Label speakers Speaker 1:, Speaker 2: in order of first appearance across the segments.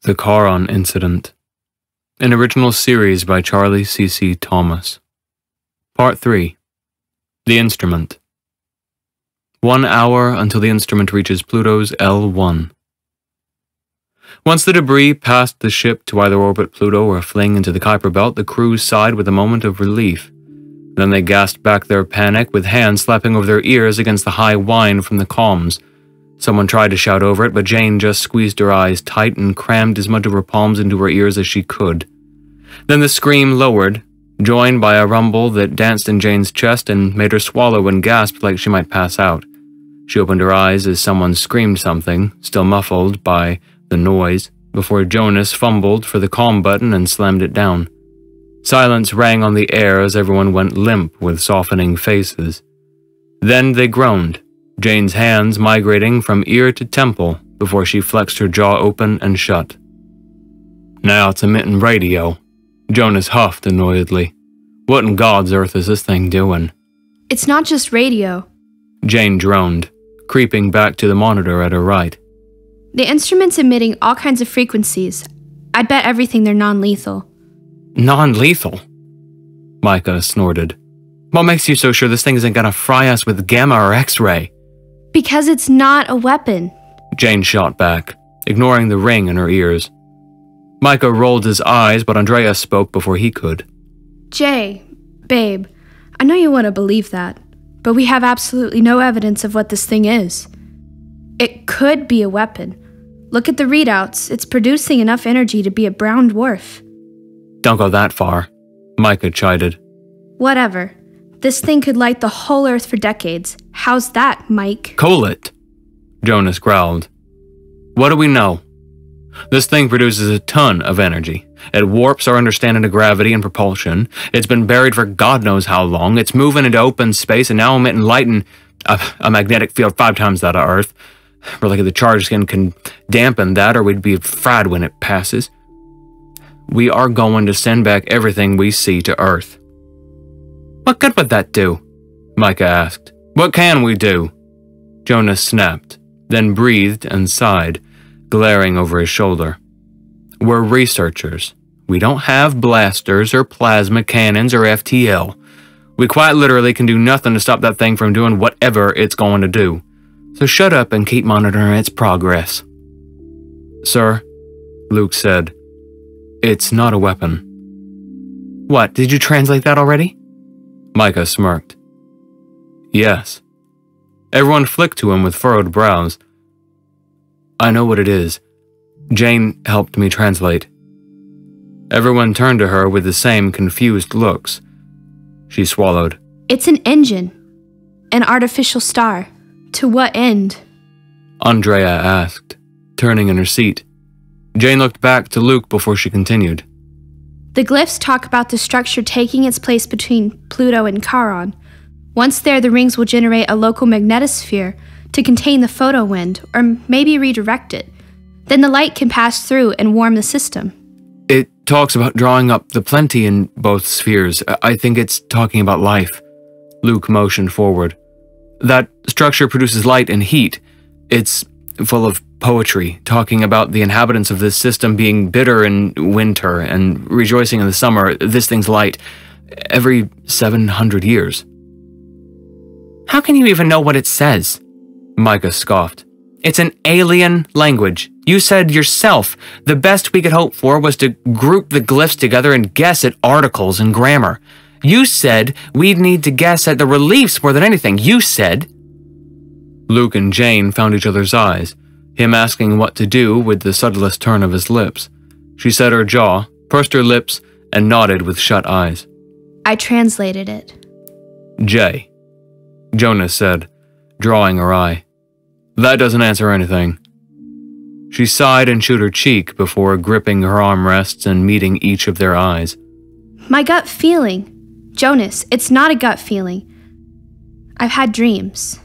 Speaker 1: The Charon Incident. An original series by Charlie C.C. Thomas. Part 3. The Instrument. 1 hour until the instrument reaches Pluto's L1. Once the debris passed the ship to either orbit Pluto or fling into the Kuiper Belt, the crew sighed with a moment of relief. Then they gasped back their panic with hands slapping over their ears against the high whine from the comms. Someone tried to shout over it, but Jane just squeezed her eyes tight and crammed as much of her palms into her ears as she could. Then the scream lowered, joined by a rumble that danced in Jane's chest and made her swallow and gasp like she might pass out. She opened her eyes as someone screamed something, still muffled by the noise, before Jonas fumbled for the comm button and slammed it down. Silence rang on the air as everyone went limp with softening faces. Then they groaned, Jane's hands migrating from ear to temple before she flexed her jaw open and shut. "Now it's emitting radio," Jonas huffed annoyedly. "What in God's earth is this thing doing?"
Speaker 2: "It's not just radio,"
Speaker 1: Jane droned, creeping back to the monitor at her right.
Speaker 2: "The instrument's emitting all kinds of frequencies. I'd bet everything they're non-lethal."
Speaker 1: "Non-lethal?" Micah snorted. "What makes you so sure this thing isn't gonna fry us with gamma or X-ray?"
Speaker 2: "Because it's not a weapon,"
Speaker 1: Jane shot back, ignoring the ring in her ears. Micah rolled his eyes, but Andrea spoke before he could.
Speaker 2: "Jay, babe, I know you want to believe that, but we have absolutely no evidence of what this thing is. It could be a weapon. Look at the readouts. It's producing enough energy to be a brown dwarf."
Speaker 1: "Don't go that far," Micah chided.
Speaker 2: "Whatever. This thing could light the whole Earth for decades. How's that, Mike?"
Speaker 1: "Cool it," Jonas growled. "What do we know? This thing produces a ton of energy. It warps our understanding of gravity and propulsion. It's been buried for God knows how long. It's moving into open space and now emitting light in a magnetic field 5 times that of Earth. We're lucky the charged skin can dampen that, or we'd be fried when it passes. We are going to send back everything we see to Earth." "What good would that do?" Micah asked. "What can we do?" Jonas snapped, then breathed and sighed, glaring over his shoulder. "We're researchers. We don't have blasters or plasma cannons or FTL. We quite literally can do nothing to stop that thing from doing whatever it's going to do. So shut up and keep monitoring its progress." "Sir," Luke said, "it's not a weapon." "What, did you translate that already?" Micah smirked. "Yes." Everyone flicked to him with furrowed brows. "I know what it is. Jane helped me translate." Everyone turned to her with the same confused looks. She swallowed.
Speaker 2: "It's an engine. An artificial star. To what end?"
Speaker 1: Andrea asked, turning in her seat. Jane looked back to Luke before she continued.
Speaker 2: "The glyphs talk about the structure taking its place between Pluto and Charon. Once there, the rings will generate a local magnetosphere to contain the photo wind, or maybe redirect it. Then the light can pass through and warm the system."
Speaker 1: "It talks about drawing up the plenty in both spheres. I think it's talking about life." Luke motioned forward. "That structure produces light and heat. It's full of poetry, talking about the inhabitants of this system being bitter in winter and rejoicing in the summer. This thing's light every 700 years. "How can you even know what it says?" Micah scoffed. "It's an alien language. You said yourself the best we could hope for was to group the glyphs together and guess at articles and grammar. You said we'd need to guess at the reliefs more than anything. You said—" Luke and Jane found each other's eyes, him asking what to do with the subtlest turn of his lips. She set her jaw, pursed her lips, and nodded with shut eyes.
Speaker 2: "I translated it."
Speaker 1: "Jay," Jonas said, drawing her eye. "That doesn't answer anything." She sighed and chewed her cheek before gripping her armrests and meeting each of their eyes.
Speaker 2: "My gut feeling. Jonas, it's not a gut feeling. I've had dreams."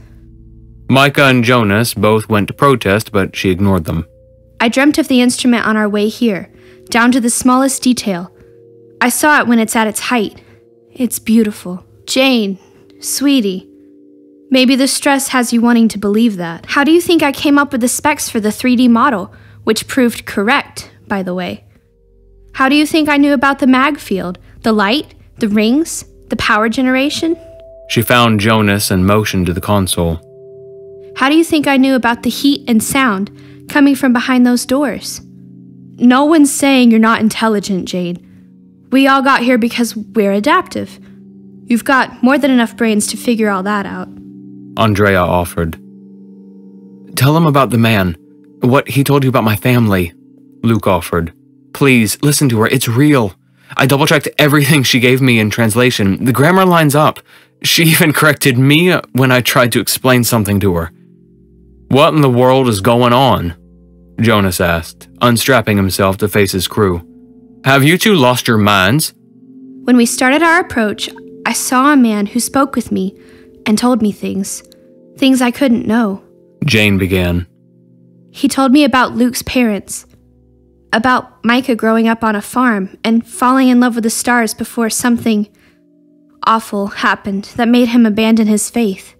Speaker 1: Micah and Jonas both went to protest, but she ignored them.
Speaker 2: "I dreamt of the instrument on our way here, down to the smallest detail. I saw it when it's at its height. It's beautiful. Jane, sweetie, maybe the stress has you wanting to believe that. How do you think I came up with the specs for the 3D model, which proved correct, by the way. How do you think I knew about the mag field, the light, the rings, the power generation?
Speaker 1: She found Jonas and motioned to the console.
Speaker 2: How do you think I knew about the heat and sound coming from behind those doors? No one's saying you're not intelligent, Jane. We all got here because we're adaptive. You've got more than enough brains to figure all that out.
Speaker 1: Andrea offered. Tell him about the man. What he told you about my family. Luke offered. Please, listen to her. It's real. I double-checked everything she gave me in translation. The grammar lines up. She even corrected me when I tried to explain something to her. What in the world is going on? Jonas asked, unstrapping himself to face his crew. Have you two lost your minds?
Speaker 2: When we started our approach, I saw a man who spoke with me and told me things. Things I couldn't know.
Speaker 1: Jane began.
Speaker 2: He told me about Luke's parents. About Micah growing up on a farm and falling in love with the stars before something awful happened that made him abandon his faith.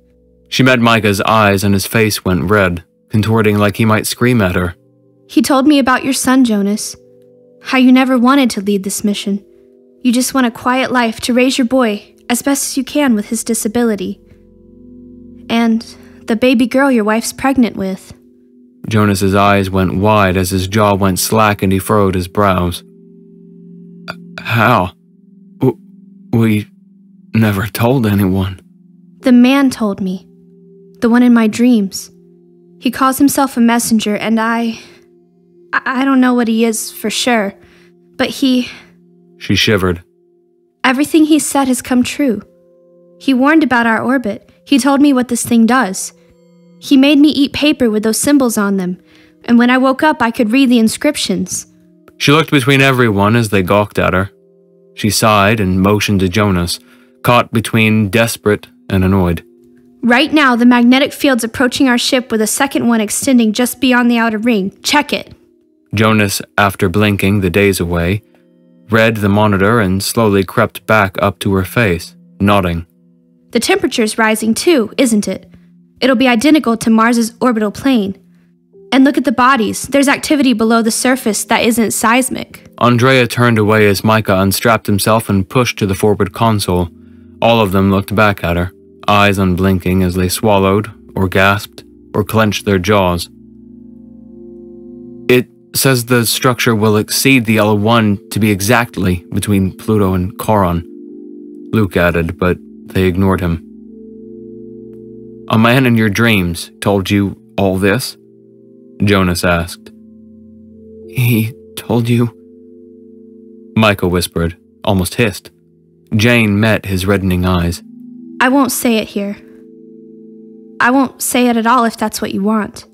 Speaker 1: She met Micah's eyes and his face went red, contorting like he might scream at her.
Speaker 2: He told me about your son, Jonas. How you never wanted to lead this mission. You just want a quiet life to raise your boy as best as you can with his disability. And the baby girl your wife's pregnant with.
Speaker 1: Jonas's eyes went wide as his jaw went slack and he furrowed his brows. How? We never told anyone.
Speaker 2: The man told me. The one in my dreams. He calls himself a messenger, and I don't know what he is for sure, but he...
Speaker 1: She shivered.
Speaker 2: Everything he said has come true. He warned about our orbit. He told me what this thing does. He made me eat paper with those symbols on them, and when I woke up, I could read the inscriptions.
Speaker 1: She looked between everyone as they gawked at her. She sighed and motioned to Jonas, caught between desperate and annoyed.
Speaker 2: Right now, the magnetic field's approaching our ship with a second one extending just beyond the outer ring. Check it.
Speaker 1: Jonas, after blinking the days away, read the monitor and slowly crept back up to her face, nodding.
Speaker 2: The temperature's rising too, isn't it? It'll be identical to Mars's orbital plane. And look at the bodies. There's activity below the surface that isn't seismic.
Speaker 1: Andrea turned away as Micah unstrapped himself and pushed to the forward console. All of them looked back at her, eyes unblinking as they swallowed, or gasped, or clenched their jaws. It says the structure will exceed the L1 to be exactly between Pluto and Charon, Luke added, but they ignored him. A man in your dreams told you all this? Jonas asked. He told you? Micah whispered, almost hissed. Jane met his reddening eyes.
Speaker 2: I won't say it here. I won't say it at all if that's what you want.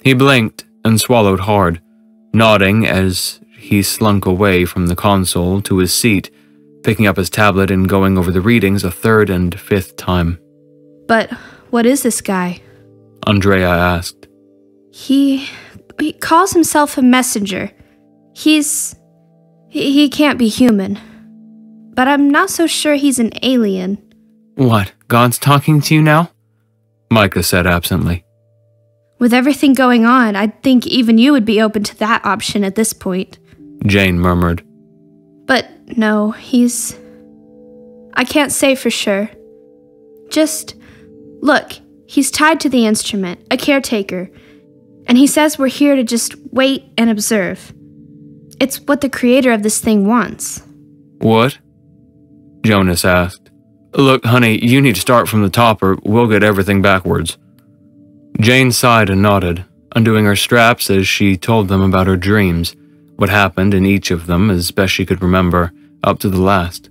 Speaker 1: He blinked and swallowed hard, nodding as he slunk away from the console to his seat, picking up his tablet and going over the readings a third and fifth time.
Speaker 2: But what is this guy?
Speaker 1: Andrea asked.
Speaker 2: He calls himself a messenger. He can't be human. But I'm not so sure he's an alien.
Speaker 1: What, God's talking to you now? Micah said absently.
Speaker 2: With everything going on, I'd think even you would be open to that option at this point.
Speaker 1: Jane murmured.
Speaker 2: But no, I can't say for sure. Just, look, he's tied to the instrument, a caretaker, and he says we're here to just wait and observe. It's what the creator of this thing wants.
Speaker 1: What? Jonas asked. Look, honey, you need to start from the top or we'll get everything backwards. Jane sighed and nodded, undoing her straps as she told them about her dreams, what happened in each of them as best she could remember, up to the last.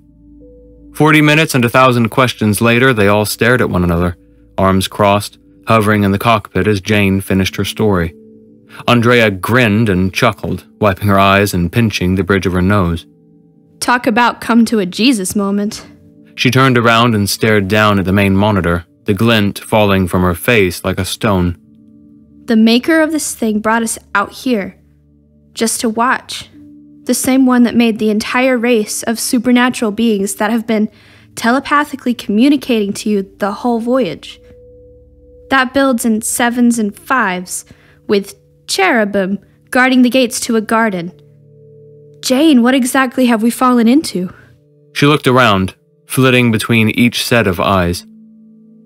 Speaker 1: 40 minutes and 1,000 questions later, they all stared at one another, arms crossed, hovering in the cockpit as Jane finished her story. Andrea grinned and chuckled, wiping her eyes and pinching the bridge of her nose.
Speaker 2: Talk about come to a Jesus moment.
Speaker 1: She turned around and stared down at the main monitor, the glint falling from her face like a stone.
Speaker 2: The maker of this thing brought us out here, just to watch. The same one that made the entire race of supernatural beings that have been telepathically communicating to you the whole voyage. That builds in 7s and 5s, with cherubim guarding the gates to a garden. Jane, what exactly have we fallen into?
Speaker 1: She looked around, flitting between each set of eyes.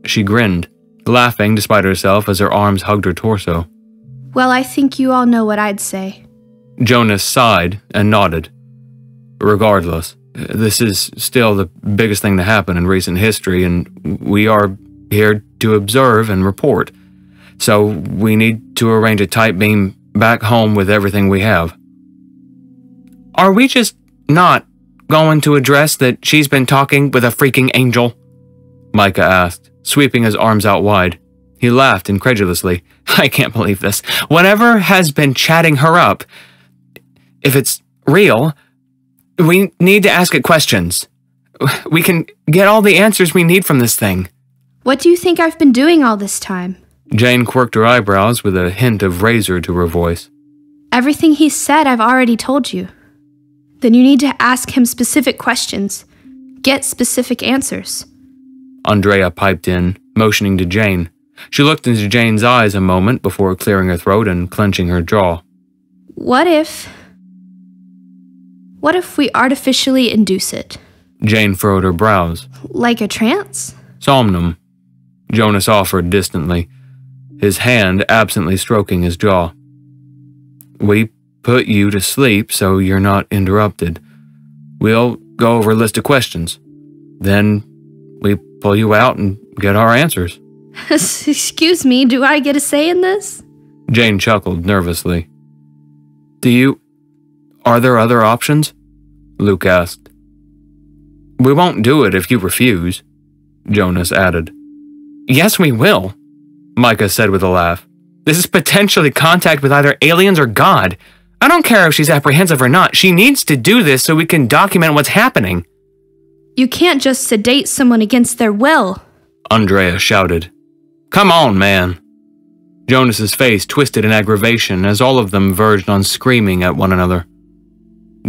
Speaker 1: She grinned, laughing despite herself as her arms hugged her torso.
Speaker 2: Well, I think you all know what I'd say.
Speaker 1: Jonas sighed and nodded. Regardless, this is still the biggest thing to happen in recent history, and we are here to observe and report. So we need to arrange a tight beam back home with everything we have. Are we just not going to address that she's been talking with a freaking angel? Micah asked, sweeping his arms out wide. He laughed incredulously. I can't believe this. Whatever has been chatting her up, if it's real, we need to ask it questions. We can get all the answers we need from this thing.
Speaker 2: What do you think I've been doing all this time?
Speaker 1: Jane quirked her eyebrows with a hint of razor to her voice.
Speaker 2: Everything he said I've already told you. Then you need to ask him specific questions. Get specific answers.
Speaker 1: Andrea piped in, motioning to Jane. She looked into Jane's eyes a moment before clearing her throat and clenching her jaw.
Speaker 2: What if we artificially induce it?
Speaker 1: Jane furrowed her brows.
Speaker 2: Like a trance?
Speaker 1: Somnum, Jonas offered distantly, his hand absently stroking his jaw. We put you to sleep so you're not interrupted. We'll go over a list of questions. Then we pull you out and get our answers.
Speaker 2: Excuse me, do I get a say in this?
Speaker 1: Jane chuckled nervously. Are there other options? Luke asked. We won't do it if you refuse, Jonas added. Yes, we will, Micah said with a laugh. This is potentially contact with either aliens or God. I don't care if she's apprehensive or not. She needs to do this so we can document what's happening.
Speaker 2: You can't just sedate someone against their will,
Speaker 1: Andrea shouted. Come on, man. Jonas's face twisted in aggravation as all of them verged on screaming at one another.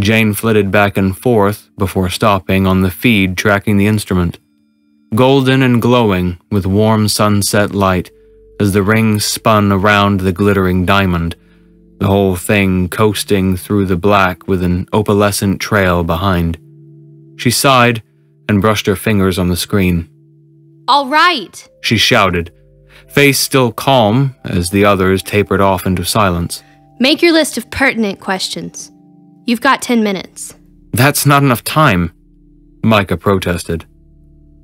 Speaker 1: Jane flitted back and forth before stopping on the feed tracking the instrument, golden and glowing with warm sunset light as the rings spun around the glittering diamond, the whole thing coasting through the black with an opalescent trail behind. She sighed and brushed her fingers on the screen.
Speaker 2: All right,
Speaker 1: she shouted, face still calm as the others tapered off into silence.
Speaker 2: Make your list of pertinent questions. You've got 10 minutes.
Speaker 1: That's not enough time, Micah protested.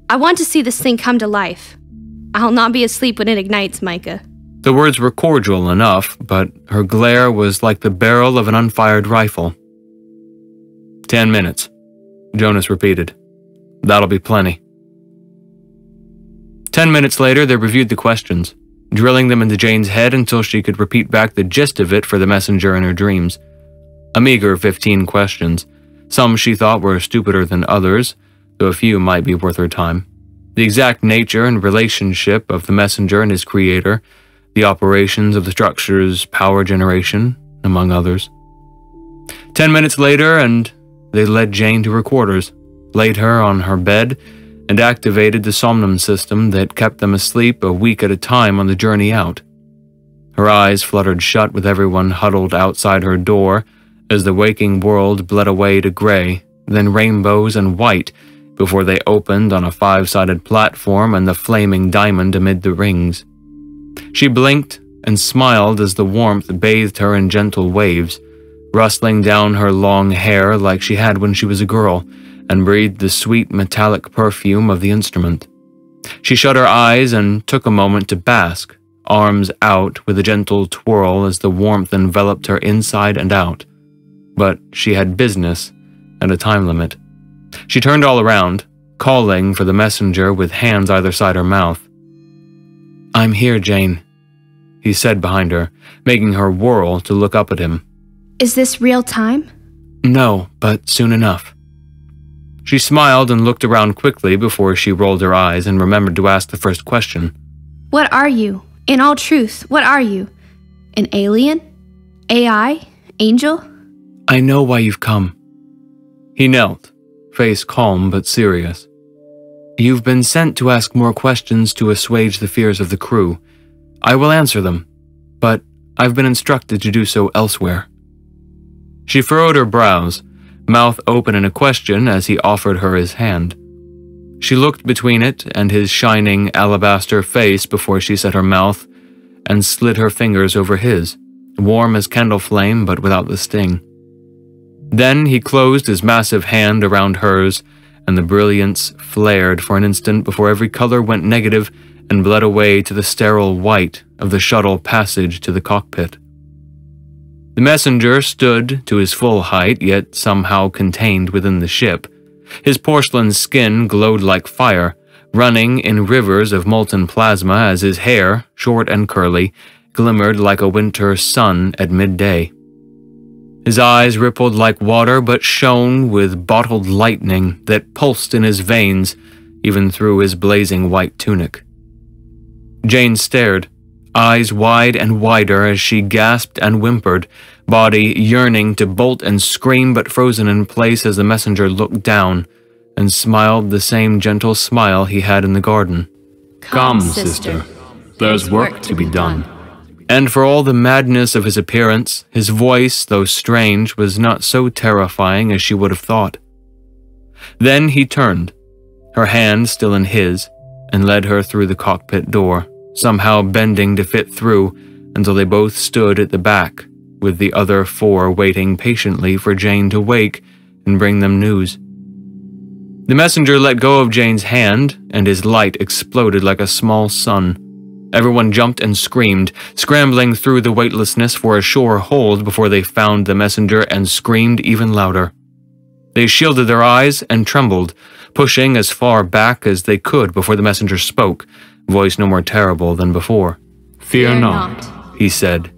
Speaker 2: I want to see this thing come to life. I'll not be asleep when it ignites, Micah.
Speaker 1: The words were cordial enough, but her glare was like the barrel of an unfired rifle. 10 minutes, Jonas repeated. That'll be plenty. 10 minutes later, they reviewed the questions, drilling them into Jane's head until she could repeat back the gist of it for the messenger in her dreams. A meager 15 questions. Some she thought were stupider than others, though a few might be worth her time. The exact nature and relationship of the messenger and his creator, the operations of the structure's power generation, among others. 10 minutes later, and they led Jane to her quarters, laid her on her bed, and activated the somnum system that kept them asleep a week at a time on the journey out. Her eyes fluttered shut with everyone huddled outside her door as the waking world bled away to gray, then rainbows and white, before they opened on a 5-sided platform and the flaming diamond amid the rings. She blinked and smiled as the warmth bathed her in gentle waves, rustling down her long hair like she had when she was a girl, and breathed the sweet metallic perfume of the instrument. She shut her eyes and took a moment to bask, arms out with a gentle twirl as the warmth enveloped her inside and out. But she had business and a time limit. She turned all around, calling for the messenger with hands either side her mouth. I'm here, Jane, he said behind her, making her whirl to look up at him.
Speaker 2: Is this real time?
Speaker 1: No, but soon enough. She smiled and looked around quickly before she rolled her eyes and remembered to ask the first question.
Speaker 2: What are you? In all truth, what are you? An alien? AI? Angel?
Speaker 1: I know why you've come. He knelt, face calm but serious. You've been sent to ask more questions to assuage the fears of the crew. I will answer them, but I've been instructed to do so elsewhere. She furrowed her brows, mouth open in a question as he offered her his hand. She looked between it and his shining alabaster face before she set her mouth and slid her fingers over his, warm as candle flame but without the sting. Then he closed his massive hand around hers, and the brilliance flared for an instant before every color went negative and bled away to the sterile white of the shuttle passage to the cockpit. The messenger stood to his full height, yet somehow contained within the ship. His porcelain skin glowed like fire, running in rivers of molten plasma as his hair, short and curly, glimmered like a winter sun at midday. His eyes rippled like water but shone with bottled lightning that pulsed in his veins, even through his blazing white tunic. Jane stared, eyes wide and wider as she gasped and whimpered, body yearning to bolt and scream but frozen in place as the messenger looked down and smiled the same gentle smile he had in the garden.
Speaker 3: Come, sister. There's work to be done.
Speaker 1: And for all the madness of his appearance, his voice, though strange, was not so terrifying as she would have thought. Then he turned, her hand still in his, and led her through the cockpit door, somehow bending to fit through until they both stood at the back, with the other four waiting patiently for Jane to wake and bring them news. The messenger let go of Jane's hand, and his light exploded like a small sun. Everyone jumped and screamed, scrambling through the weightlessness for a sure hold before they found the messenger and screamed even louder. They shielded their eyes and trembled, pushing as far back as they could before the messenger spoke, voice no more terrible than before.
Speaker 3: Fear not,
Speaker 1: he said,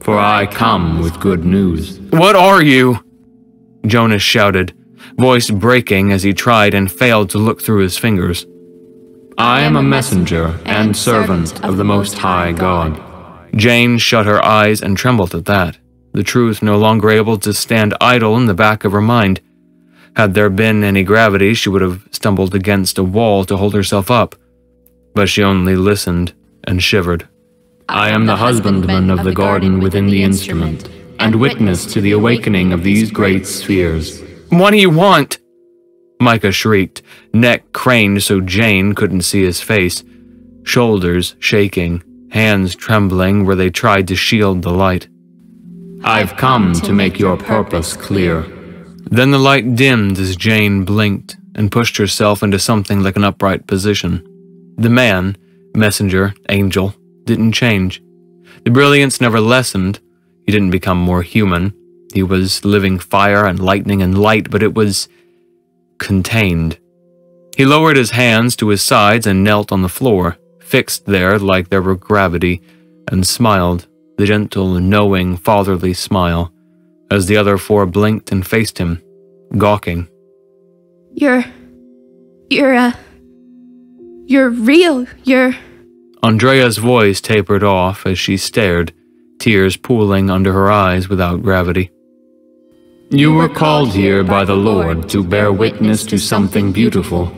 Speaker 3: for I come with good news.
Speaker 1: What are you? Jonas shouted, voice breaking as he tried and failed to look through his fingers.
Speaker 3: I am a messenger and servant of the Most High God.
Speaker 1: Jane shut her eyes and trembled at that, the truth no longer able to stand idle in the back of her mind. Had there been any gravity, she would have stumbled against a wall to hold herself up, but she only listened and shivered.
Speaker 3: I am the husbandman of the garden within the instrument, and witness to the awakening of these great spheres.
Speaker 1: What do you want? Micah shrieked, neck craned so Jane couldn't see his face, shoulders shaking, hands trembling where they tried to shield the light.
Speaker 3: I've come to make your purpose clear.
Speaker 1: Then the light dimmed as Jane blinked and pushed herself into something like an upright position. The man, messenger, angel, didn't change. The brilliance never lessened. He didn't become more human. He was living fire and lightning and light, but it was contained. He lowered his hands to his sides and knelt on the floor, fixed there like there were gravity, and smiled, the gentle, knowing, fatherly smile, as the other four blinked and faced him, gawking.
Speaker 2: You're real,
Speaker 1: Andrea's voice tapered off as she stared, tears pooling under her eyes without gravity.
Speaker 3: You were called here by the Lord to bear witness to something beautiful,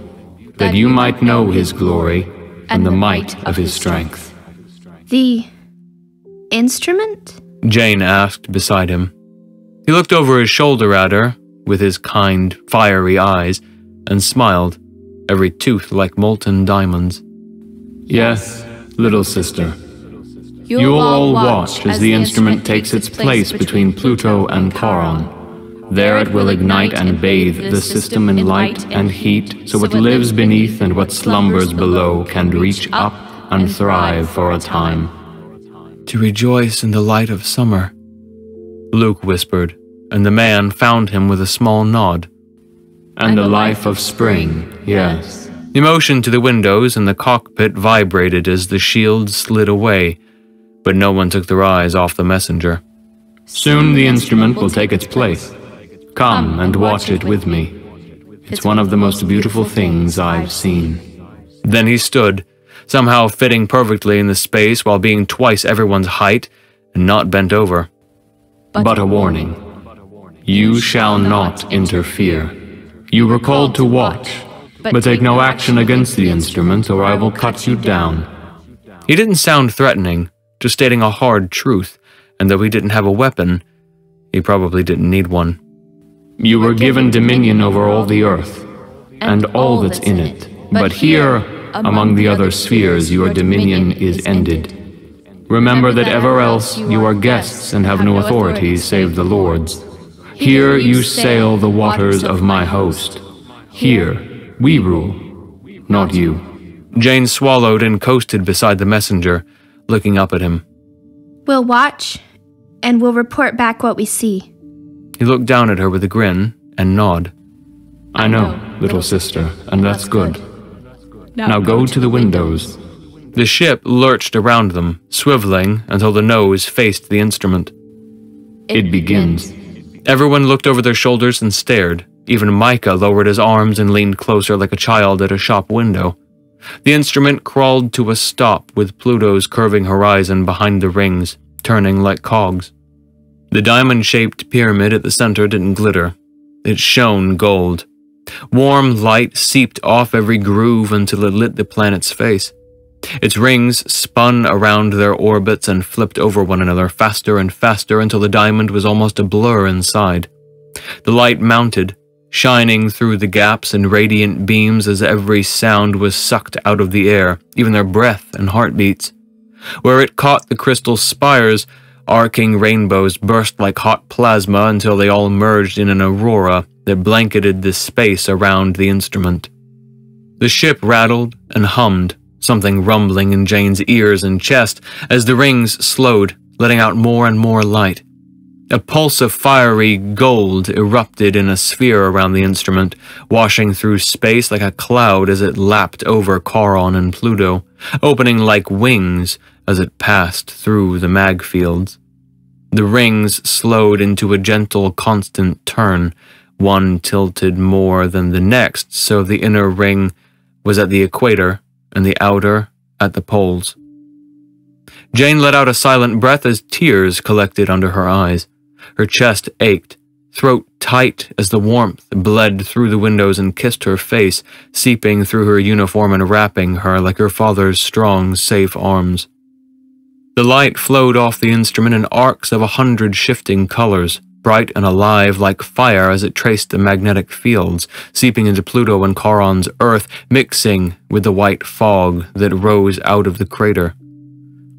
Speaker 3: that you might know His glory and the might of His strength.
Speaker 2: The instrument?
Speaker 1: Jane asked beside him. He looked over his shoulder at her with his kind, fiery eyes and smiled, every tooth like molten diamonds.
Speaker 3: Yes, little sister. You'll all watch as the instrument takes its place between Pluto and Charon. There it will ignite and bathe the system in light and heat, so what lives beneath and what slumbers below can reach up and thrive for a time.
Speaker 1: To rejoice in the light of summer, Luke whispered, and the man found him with a small nod.
Speaker 3: And the life of spring, yes.
Speaker 1: He motioned to the windows, and the cockpit vibrated as the shield slid away, but no one took their eyes off the messenger.
Speaker 3: Soon the instrument will take its place. Come and watch it with me. It's one of the most beautiful things I've seen.
Speaker 1: Then he stood, somehow fitting perfectly in the space while being twice everyone's height and not bent over.
Speaker 3: But a warning. You shall not interfere. You were called to watch, but take no action against the instrument or I will cut you down.
Speaker 1: He didn't sound threatening, just stating a hard truth, and though he didn't have a weapon, he probably didn't need one.
Speaker 3: You were given dominion over all the earth, and all that's in it. But here, among the other spheres, your dominion is ended. Remember that ever else you are guests and have no authority save the Lord's. Here you sail the waters of my host. Here we rule, not you.
Speaker 1: Jane swallowed and coasted beside the messenger, looking up at him.
Speaker 2: We'll watch, and we'll report back what we see.
Speaker 1: He looked down at her with a grin and nod.
Speaker 3: I know, little sister, and that's good. Now go to the windows.
Speaker 1: The ship lurched around them, swiveling until the nose faced the instrument.
Speaker 3: It begins.
Speaker 1: Everyone looked over their shoulders and stared. Even Micah lowered his arms and leaned closer like a child at a shop window. The instrument crawled to a stop with Pluto's curving horizon behind the rings, turning like cogs. The diamond-shaped pyramid at the center didn't glitter. It shone gold. Warm light seeped off every groove until it lit the planet's face. Its rings spun around their orbits and flipped over one another faster and faster until the diamond was almost a blur inside. The light mounted, shining through the gaps in radiant beams as every sound was sucked out of the air, even their breath and heartbeats. Where it caught the crystal spires, arcing rainbows burst like hot plasma until they all merged in an aurora that blanketed the space around the instrument. The ship rattled and hummed, something rumbling in Jane's ears and chest as the rings slowed, letting out more and more light. A pulse of fiery gold erupted in a sphere around the instrument, washing through space like a cloud as it lapped over Charon and Pluto, opening like wings as it passed through the mag fields. The rings slowed into a gentle, constant turn, one tilted more than the next, so the inner ring was at the equator and the outer at the poles. Jane let out a silent breath as tears collected under her eyes. Her chest ached, throat tight as the warmth bled through the windows and kissed her face, seeping through her uniform and wrapping her like her father's strong, safe arms. The light flowed off the instrument in arcs of 100 shifting colors, bright and alive like fire as it traced the magnetic fields, seeping into Pluto and Charon's Earth, mixing with the white fog that rose out of the crater.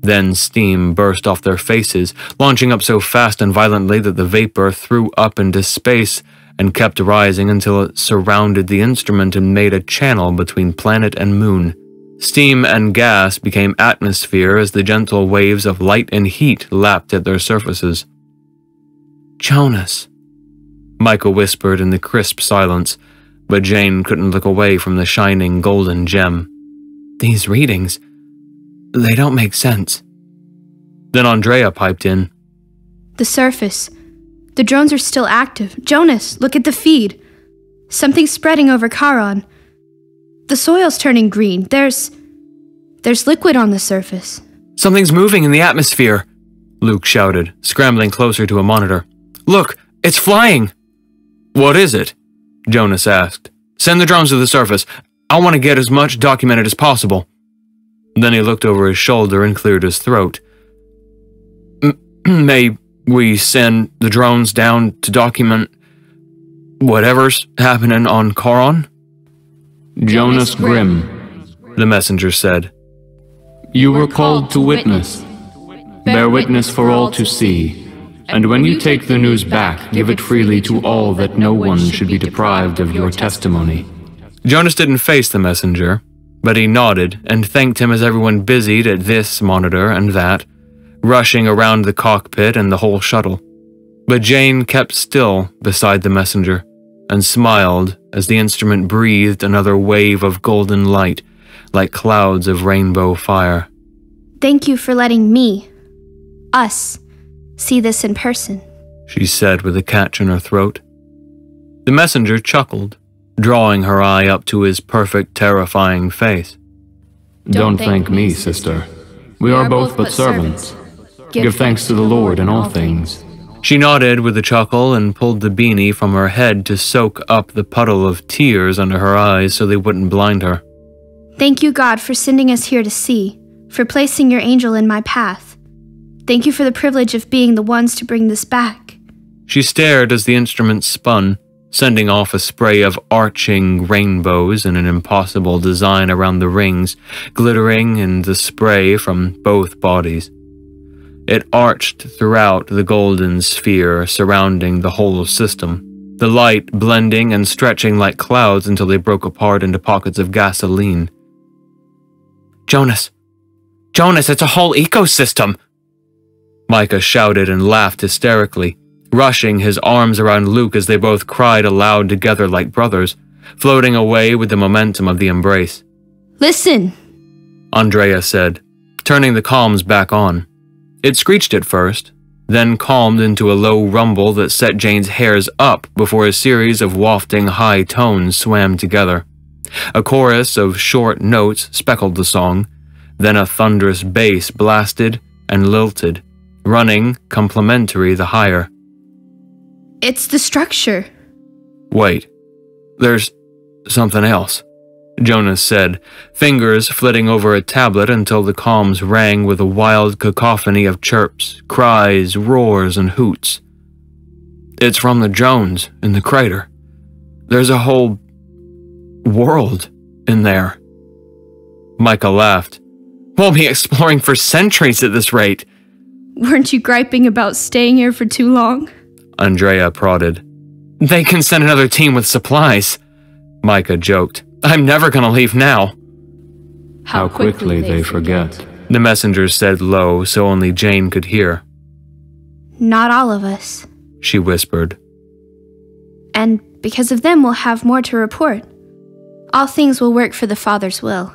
Speaker 1: Then steam burst off their faces, launching up so fast and violently that the vapor threw up into space and kept rising until it surrounded the instrument and made a channel between planet and moon. Steam and gas became atmosphere as the gentle waves of light and heat lapped at their surfaces. "Jonas," Michael whispered in the crisp silence, but Jane couldn't look away from the shining golden gem. "These readings, they don't make sense." Then Andrea piped in.
Speaker 2: The surface. The drones are still active. Jonas, look at the feed. Something's spreading over Charon. The soil's turning green. There's liquid on the surface.
Speaker 1: "Something's moving in the atmosphere," Luke shouted, scrambling closer to a monitor. "Look, it's flying!" "What is it?" Jonas asked. "Send the drones to the surface. I want to get as much documented as possible." Then he looked over his shoulder and cleared his throat. "May we send the drones down to document whatever's happening on Charon?"
Speaker 3: Jonas Grimm,
Speaker 1: the messenger said.
Speaker 3: "You were called to witness. Bear witness for all to see. And when you take the news back, give it freely to all, that no one should be deprived of your testimony."
Speaker 1: Jonas didn't face the messenger, but he nodded and thanked him as everyone busied at this monitor and that, rushing around the cockpit and the whole shuttle. But Jane kept still beside the messenger and smiled as the instrument breathed another wave of golden light, like clouds of rainbow fire.
Speaker 2: "Thank you for letting me, us, see this in person,"
Speaker 1: she said with a catch in her throat. The messenger chuckled, drawing her eye up to his perfect, terrifying face.
Speaker 3: "Don't thank me, sister. We are both but servants. Give thanks to the Lord in all things."
Speaker 1: She nodded with a chuckle and pulled the beanie from her head to soak up the puddle of tears under her eyes so they wouldn't blind her.
Speaker 2: "Thank you, God, for sending us here to see, for placing your angel in my path. Thank you for the privilege of being the ones to bring this back."
Speaker 1: She stared as the instrument spun, sending off a spray of arching rainbows in an impossible design around the rings, glittering in the spray from both bodies. It arched throughout the golden sphere surrounding the whole system, the light blending and stretching like clouds until they broke apart into pockets of gasoline. Jonas! Jonas, it's a whole ecosystem! Micah shouted and laughed hysterically, rushing his arms around Luke as they both cried aloud together like brothers, floating away with the momentum of the embrace.
Speaker 2: Listen,
Speaker 1: Andrea said, turning the comms back on. It screeched at first, then calmed into a low rumble that set Jane's hairs up before a series of wafting high tones swam together. A chorus of short notes speckled the song, then a thunderous bass blasted and lilted, running complementary the higher.
Speaker 2: It's the structure.
Speaker 1: Wait, there's something else, Jonas said, fingers flitting over a tablet until the comms rang with a wild cacophony of chirps, cries, roars, and hoots. It's from the drones in the crater. There's a whole world in there. Micah laughed. We'll be exploring for centuries at this rate.
Speaker 2: Weren't you griping about staying here for too long?
Speaker 1: Andrea prodded. They can send another team with supplies, Micah joked. I'm never gonna leave now.
Speaker 3: How quickly they forget.
Speaker 1: The messenger said low so only Jane could hear.
Speaker 2: Not all of us.
Speaker 1: She whispered.
Speaker 2: And because of them, we'll have more to report. All things will work for the Father's will.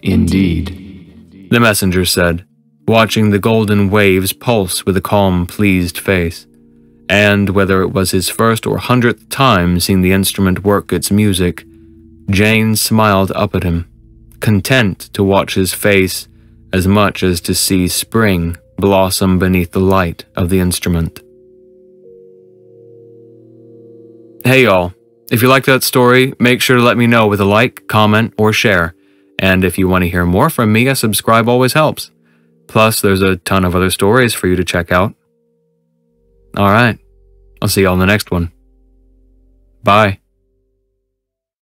Speaker 3: Indeed,
Speaker 1: the messenger said, watching the golden waves pulse with a calm, pleased face. And whether it was his first or 100th time seeing the instrument work its music, Jane smiled up at him, content to watch his face as much as to see spring blossom beneath the light of the instrument. Hey y'all, if you liked that story, make sure to let me know with a like, comment, or share. And if you want to hear more from me, a subscribe always helps. Plus, there's a ton of other stories for you to check out. Alright, I'll see y'all in the next one. Bye.